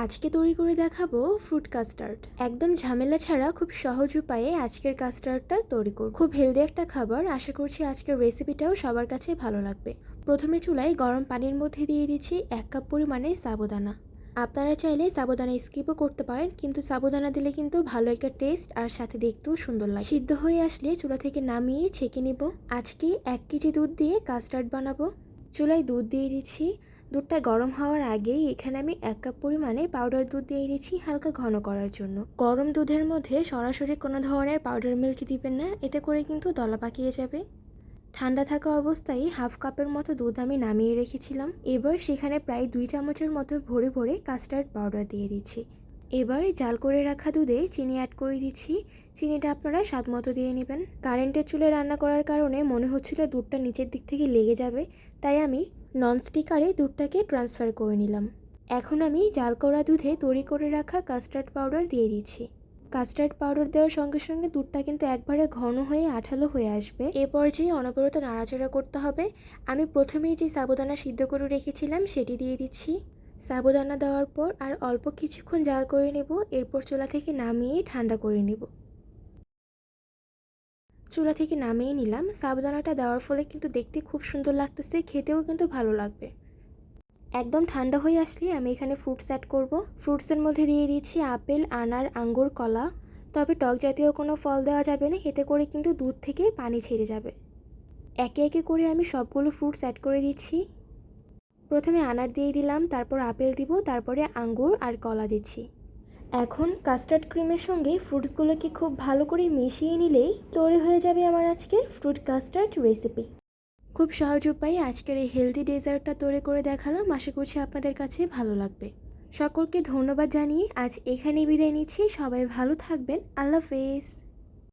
আজকে তৈরি করে দেখাবো ফ্রুট কাস্টার্ড। একদম ঝামেলা ছাড়া খুব সহজ উপায়ে আজকের কাস্টার্ডটা তৈরি করব। খুব হেলদি একটা খাবার, আশা করছি আজকের রেসিপিটাও সবার কাছে ভালো লাগবে। প্রথমে চুলায় গরম পানির মধ্যে দিয়ে দিচ্ছি 1 কাপ পরিমাণে সাবুদানা। আপনারা চাইলে সাবুদানা স্কিপও করতে পারেন, কিন্তু সাবুদানা দিলে কিন্তু ভালো একটা টেস্ট আর সাথে দেখতেও সুন্দর লাগে। সিদ্ধ হয়ে আসলে চুলা থেকে নামিয়ে ছেঁকে নিব। আজকে 1 কেজি দুধ দিয়ে কাস্টার্ড বানাবো। চুলায় দুধ দিয়ে দিচ্ছি। দুধটা গরম হওয়ার আগেই এখানে আমি 1 কাপ পরিমাণে পাউডার দুধ দিয়ে দিচ্ছি হালকা ঘন করার জন্য। গরম দুধের মধ্যে সরাসরি কোনো ধরনের পাউডার মিল্ক দিবেন না, এতে করে কিন্তু দলা পাকিয়ে যাবে। ঠান্ডা থাকা অবস্থায় 1/2 কাপের মতো দুধ আমি নামিয়ে রেখেছিলাম। এবার সেখানে প্রায় 2 চামচের মতো ভরে ভরে কাস্টার্ড পাউডার দিয়ে দিচ্ছি। এবার জাল করে রাখা দুধে চিনি অ্যাড করে দিচ্ছি। চিনিটা আপনারা স্বাদ মতো দিয়ে নেবেন। কারেন্টের চুলে রান্না করার কারণে মনে হচ্ছিল দুধটা নিচের দিক থেকে লেগে যাবে, তাই আমি ননস্টিকারে দুধটাকে ট্রান্সফার করে নিলাম। এখন আমি জাল করা দুধে তৈরি করে রাখা কাস্টার্ড পাউডার দিয়ে দিচ্ছি। কাস্টার্ড পাউডার দেওয়ার সঙ্গে সঙ্গে দুধটা কিন্তু একবারে ঘন হয়ে আঠালো হয়ে আসবে। এ পর্যায়ে অনবরত নাড়াচাড়া করতে হবে। আমি প্রথমেই যে সাবুদানা সিদ্ধ করে রেখেছিলাম সেটি দিয়ে দিচ্ছি। সাবুদানা দেওয়ার পর আর অল্প কিছুক্ষণ জাল করে নেব, এরপর চুলা থেকে নামিয়ে ঠান্ডা করে নেব। চুলা থেকে নামিয়ে নিলাম। সাবুদানাটা দেওয়ার ফলে কিন্তু দেখতে খুব সুন্দর লাগতেছে, খেতেও কিন্তু ভালো লাগবে। একদম ঠান্ডা হয়ে আসলে আমি এখানে ফ্রুটস অ্যাড করব। ফ্রুটসের মধ্যে দিয়ে দিচ্ছি আপেল, আনার, আঙ্গুর, কলা। তবে টক জাতীয় কোনো ফল দেওয়া যাবে না, এতে করে কিন্তু দুধ থেকে পানি ছেড়ে যাবে। একে একে করে আমি সবগুলো ফ্রুটস অ্যাড করে দিচ্ছি। প্রথমে আনার দিয়ে দিলাম, তারপর আপেল দিব, তারপরে আঙ্গুর আর কলা দিচ্ছি। এখন কাস্টার্ড ক্রিমের সঙ্গে ফ্রুটসগুলোকে খুব ভালো করে মিশিয়ে নিলেই তৈরি হয়ে যাবে আমার আজকের ফ্রুট কাস্টার্ড রেসিপি। খুব সহজ উপায়ে আজকের এই হেলদি ডেজার্টটা তৈরি করে দেখালাম, আশা করছি আপনাদের কাছে ভালো লাগবে। সকলকে ধন্যবাদ জানিয়ে আজ এখানেই বিদায় নিচ্ছি। সবাই ভালো থাকবেন। আল্লাহ হাফেজ।